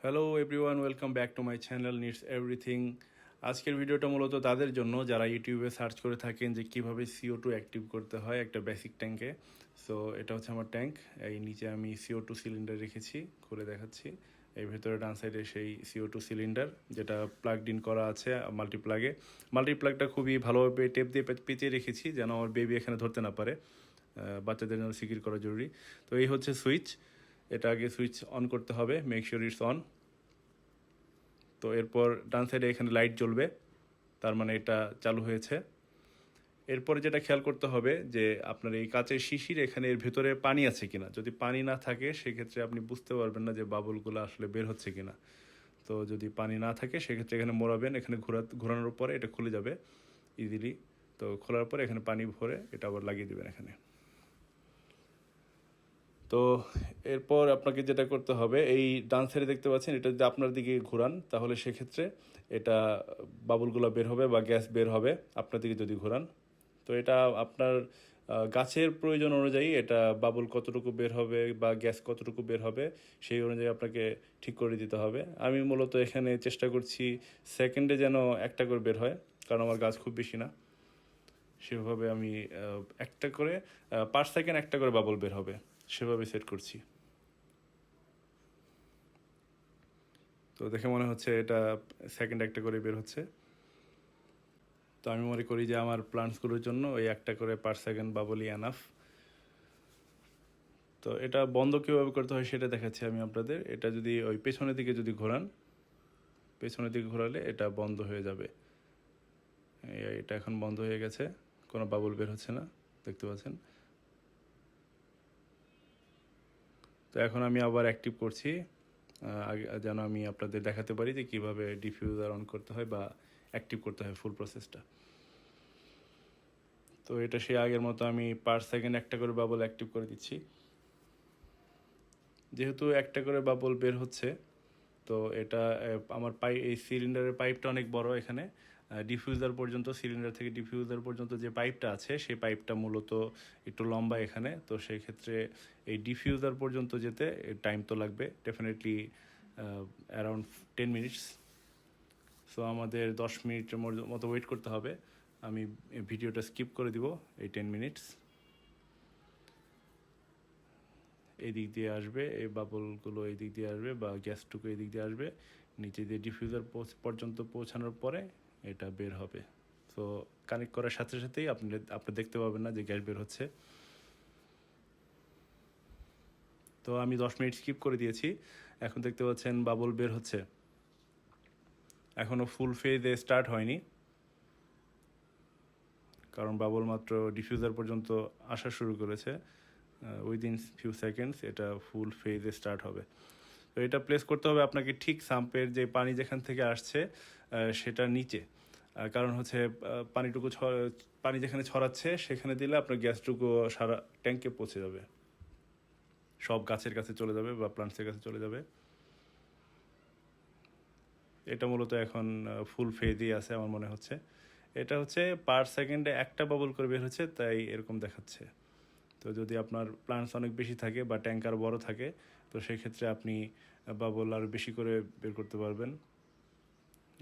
Hello everyone, welcome back to my channel needs everything. আজকের ভিডিওটা মূলত তাদের জন্য যারা ইউটিউবে সার্চ করে থাকেন যে কিভাবে CO2 অ্যাক্টিভ করতে হয় একটা বেসিক ট্যাঙ্কে। সো এটা হচ্ছে আমার ট্যাঙ্ক। এই নিচে আমি CO2 সিলিন্ডার রেখেছি, খুলে দেখাচ্ছি। এই ভেতরে ডান সাইডে সেই CO2 সিলিন্ডার যেটা প্লাগড ইন করা আছে মাল্টিপ্লাগটা খুবই ভালোভাবে টেপ দিয়ে পেঁচিয়ে রেখেছি যেন আমার বেবি এখানে ধরতে না পারে। বাচ্চাদের জন্য সিকিউর করা জরুরি। তো এই হচ্ছে সুইচ। এটা আগে সুইচ অন করতে হবে, মেক শিওর ইটস অন। তো এরপর ডান সাইডে এখানে লাইট জ্বলবে, তার মানে এটা চালু হয়েছে। এরপরে যেটা খেয়াল করতে হবে যে আপনার এই কাচের শিশির এখানে এর ভেতরে পানি আছে কিনা। যদি পানি না থাকে সেক্ষেত্রে আপনি বুঝতে পারবেন না যে বাবলগুলো আসলে বের হচ্ছে কিনা। তো যদি পানি না থাকে সেক্ষেত্রে এখানে মোড়াবেন, এখানে ঘোরানোর পরে এটা খুলে যাবে ইজিলি। তো খোলার পরে এখানে পানি ভরে এটা আবার লাগিয়ে দেবেন এখানে। তো এরপর আপনাকে যেটা করতে হবে, এই ডান সাইডে দেখতে পাচ্ছেন, এটা যদি আপনার দিকে ঘোরান তাহলে সেক্ষেত্রে এটা বাবুলগুলো বের হবে বা গ্যাস বের হবে আপনার দিকে যদি ঘোরান। তো এটা আপনার গাছের প্রয়োজন অনুযায়ী এটা বাবুল কতটুকু বের হবে বা গ্যাস কতটুকু বের হবে সেই অনুযায়ী আপনাকে ঠিক করে দিতে হবে। আমি মূলত এখানে চেষ্টা করছি সেকেন্ডে যেন একটা করে বের হয়, কারণ আমার গাছ খুব বেশি না। সেভাবে আমি একটা করে পার সেকেন্ড একটা করে বাবল বের হবে সেভাবে সেট করছি। তো দেখে মনে হচ্ছে এটা সেকেন্ড একটা করে বের হচ্ছে। তো আমি মনে করি যে আমার প্লান্টসগুলোর জন্য ওই একটা করে পার সেকেন্ড বাবলই এনাফ। তো এটা বন্ধ কীভাবে করতে হয় সেটা দেখাচ্ছি আমি আপনাদের। এটা যদি ওই পেছনের দিকে যদি ঘোরান, পেছনের দিকে ঘোরালে এটা বন্ধ হয়ে যাবে। এটা এখন বন্ধ হয়ে গেছে, কোনো বাবল বের হচ্ছে না, দেখতে পাচ্ছেন। তো এখন আমি আবার অ্যাক্টিভ করছি আগে যেন আমি আপনাদের দেখাতে পারি যে কীভাবে ডিফিউজার অন করতে হয় বা অ্যাক্টিভ করতে হয় ফুল প্রসেসটা। তো এটা সেই আগের মতো আমি পার সেকেন্ড একটা করে বাবল অ্যাক্টিভ করে দিচ্ছি। যেহেতু একটা করে বাবল বের হচ্ছে, তো এটা আমার এই সিলিন্ডারের পাইপটা অনেক বড়। এখানে ডিফিউজার পর্যন্ত, সিলিন্ডার থেকে ডিফিউজার পর্যন্ত যে পাইপটা আছে সেই পাইপটা মূলত একটু লম্বা এখানে। তো সেই ক্ষেত্রে এই ডিফিউজার পর্যন্ত যেতে টাইম তো লাগবে ডেফিনেটলি, অ্যারাউন্ড 10 মিনিটস। সো আমাদের 10 মিনিটের মতো ওয়েট করতে হবে। আমি ভিডিওটা স্কিপ করে দিব এই 10 মিনিটস। এই দিক দিয়ে আসবে, এই বাবলগুলো এই দিক দিয়ে আসবে বা গ্যাসটুকু এই দিক দিয়ে আসবে, নিচে দিয়ে ডিফিউজার পর্যন্ত পৌঁছানোর পরে এটা বের হবে। সো কানেক্ট করার সাথে সাথেই আপনি দেখতে পাবেন না যে গ্যাস বের হচ্ছে। তো আমি 10 মিনিট স্কিপ করে দিয়েছি, এখন দেখতে পাচ্ছেন বাবল বের হচ্ছে। এখনও ফুল ফেজে স্টার্ট হয়নি, কারণ বাবল মাত্র ডিফিউজার পর্যন্ত আসা শুরু করেছে। উইদিন ফিউ সেকেন্ডস এটা ফুল ফেজে স্টার্ট হবে। তো এটা প্লেস করতে হবে আপনাকে ঠিক সাম্পের যে পানি যেখান থেকে আসছে সেটা নিচে। কারণ হচ্ছে পানি যেখানে ছড়াচ্ছে সেখানে দিলে আপনার গ্যাসটুকু সারা ট্যাঙ্কে পৌঁছে যাবে, সব গাছের কাছে চলে যাবে বা প্লান্টসের কাছে চলে যাবে। এটা মূলত এখন ফুল ফেজই আছে আমার মনে হচ্ছে। এটা হচ্ছে পার সেকেন্ডে একটা বাবল করে বের হচ্ছে, তাই এরকম দেখাচ্ছে। তো যদি আপনার প্লান্টস অনেক বেশি থাকে বা ট্যাঙ্ক আরও বড়ো থাকে, তো সেই ক্ষেত্রে আপনি বাবল আরও বেশি করে বের করতে পারবেন।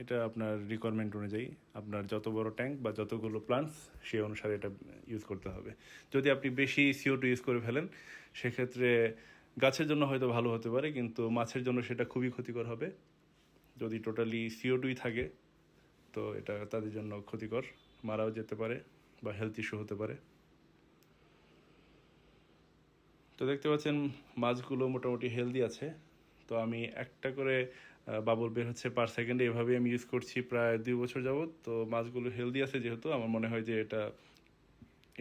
এটা আপনার রিকোয়ারমেন্ট অনুযায়ী, আপনার যত বড় ট্যাঙ্ক বা যতগুলো প্লান্টস সেই অনুসারে এটা ইউজ করতে হবে। যদি আপনি বেশি CO2 ইউজ করে ফেলেন সেক্ষেত্রে গাছের জন্য হয়তো ভালো হতে পারে, কিন্তু মাছের জন্য সেটা খুবই ক্ষতিকর হবে। যদি টোটালি CO2 থাকে তো এটা তাদের জন্য ক্ষতিকর, মারাও যেতে পারে বা হেলথ ইস্যু হতে পারে। তো দেখতে পাচ্ছেন মাছগুলো মোটামুটি হেলদি আছে। তো আমি একটা করে বাবল বের হচ্ছে পার সেকেন্ডে, এভাবেই আমি ইউজ করছি প্রায় 2 বছর যাবৎ। তো মাছগুলো হেলদি আছে যেহেতু, আমার মনে হয় যে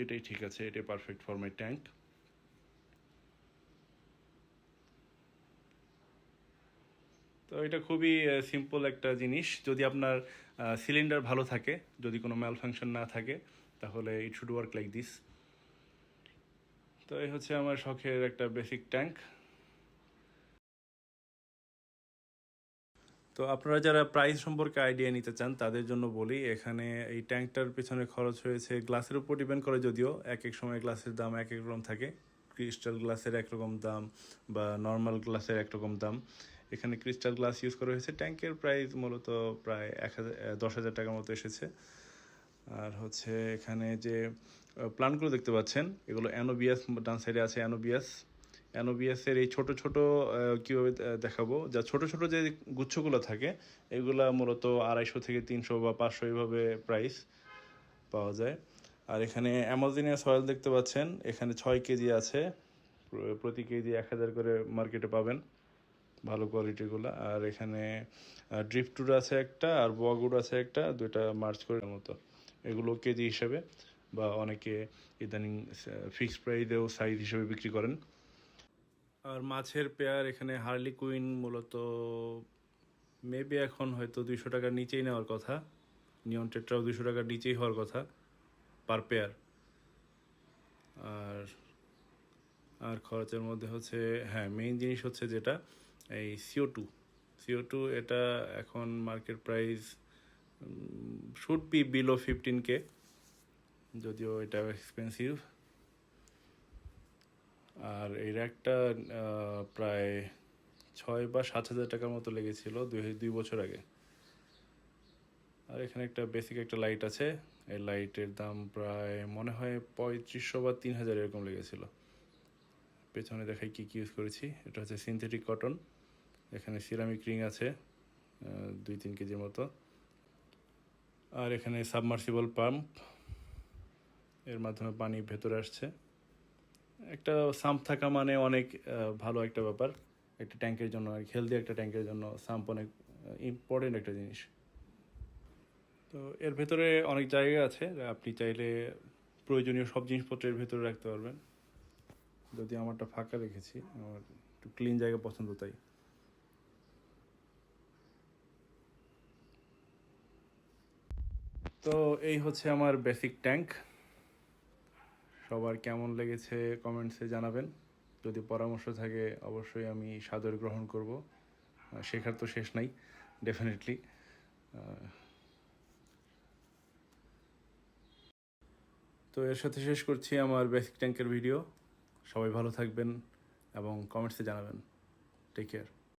এটাই ঠিক আছে, এটাই পারফেক্ট ফর মাই ট্যাঙ্ক। তো এটা খুবই সিম্পল একটা জিনিস। যদি আপনার সিলিন্ডার ভালো থাকে, যদি কোনো ম্যাল ফাংশন না থাকে, তাহলে it should work like this. তো এই হচ্ছে আমার শখের একটা বেসিক ট্যাঙ্ক। তো আপনারা যারা প্রাইস সম্পর্কে আইডিয়া নিতে চান তাদের জন্য বলি, এখানে এই ট্যাঙ্কটার পেছনে খরচ হয়েছে, গ্লাসের উপর ডিপেন্ড করে, যদিও এক এক সময় গ্লাসের দাম এক এক রকম থাকে। ক্রিস্টাল গ্লাসের একরকম দাম বা নর্মাল গ্লাসের একরকম দাম। এখানে ক্রিস্টাল গ্লাস ইউজ করা হয়েছে। ট্যাঙ্কের প্রাইস মূলত প্রায় 10,000 টাকার মতো এসেছে। আর হচ্ছে এখানে যে প্লান্টগুলো দেখতে পাচ্ছেন, এগুলো অ্যানোবিয়াস, ডান সাইডে আছে অ্যানোবিয়াস। অ্যানোবিয়াসের এই ছোট ছোট কীভাবে দেখাবো, যা ছোট ছোট যে গুচ্ছগুলো থাকে এগুলা মূলত 250 থেকে 300 বা 500 এইভাবে প্রাইস পাওয়া যায়। আর এখানে অ্যামাজিনিয়া সয়েল দেখতে পাচ্ছেন, এখানে 6 কেজি আছে, প্রতি কেজি 1,000 করে মার্কেটে পাবেন ভালো কোয়ালিটিগুলো। আর এখানে ড্রিফটুড আছে একটা, আর বগুড আছে একটা, দুইটা মার্চ করে মতো, এগুলো কেজি হিসেবে বা অনেকে ইদানিং ফিক্সড প্রাইসেও সাইজ হিসেবে বিক্রি করেন। আর মাছের পেয়ার এখানে হার্লি কুইন মূলত মেবি এখন হয়তো 200 টাকার নিচেই নেওয়ার কথা, নিয়ন টেট্রাও 200 টাকার নিচেই হওয়ার কথা পার পেয়ার। আর আর খরচের মধ্যে হচ্ছে, হ্যাঁ মেইন জিনিস হচ্ছে যেটা এই CO2 এটা এখন market price should be below 15K, যদিও এটা এক্সপেন্সিভ। আর এই র্যাকটা প্রায় 6 বা 7 হাজার টাকার মতো লেগেছিল 2 বছর আগে। আর এখানে একটা বেসিক একটা লাইট আছে, এই লাইটের দাম প্রায় মনে হয় 3500 বা 3000 এরকম লেগেছিল। পেছনে দেখাই কী কী ইউজ করেছি। এটা হচ্ছে সিনথেটিক কটন, এখানে সিরামিক রিং আছে 2-3 কেজির মতো। আর এখানে সাবমার্সিবল পাম্প, এর মাধ্যমে পানি ভেতরে আসছে। একটা সাম্প থাকা মানে অনেক ভালো একটা ব্যাপার একটা ট্যাঙ্কের জন্য, আর হেলদি একটা ট্যাঙ্কের জন্য সাম্প অনেক ইম্পর্টেন্ট একটা জিনিস। তো এর ভেতরে অনেক জায়গা আছে, আপনি চাইলে প্রয়োজনীয় সব জিনিসপত্রের ভেতরে রাখতে পারবেন। যদি আমারটা ফাঁকা রেখেছি, আমার একটু ক্লিন জায়গা পছন্দ তাই। তো এই হচ্ছে আমার বেসিক ট্যাঙ্ক। সবার কেমন লেগেছে কমেন্টসে জানাবেন। যদি পরামর্শ থাকে অবশ্যই আমি সাদরে গ্রহণ করব, শেখার তো শেষ নাই ডেফিনেটলি। তো এর সাথে শেষ করছি আমার বেসিক ট্যাঙ্কের ভিডিও। সবাই ভালো থাকবেন এবং কমেন্টসে জানাবেন। Take care.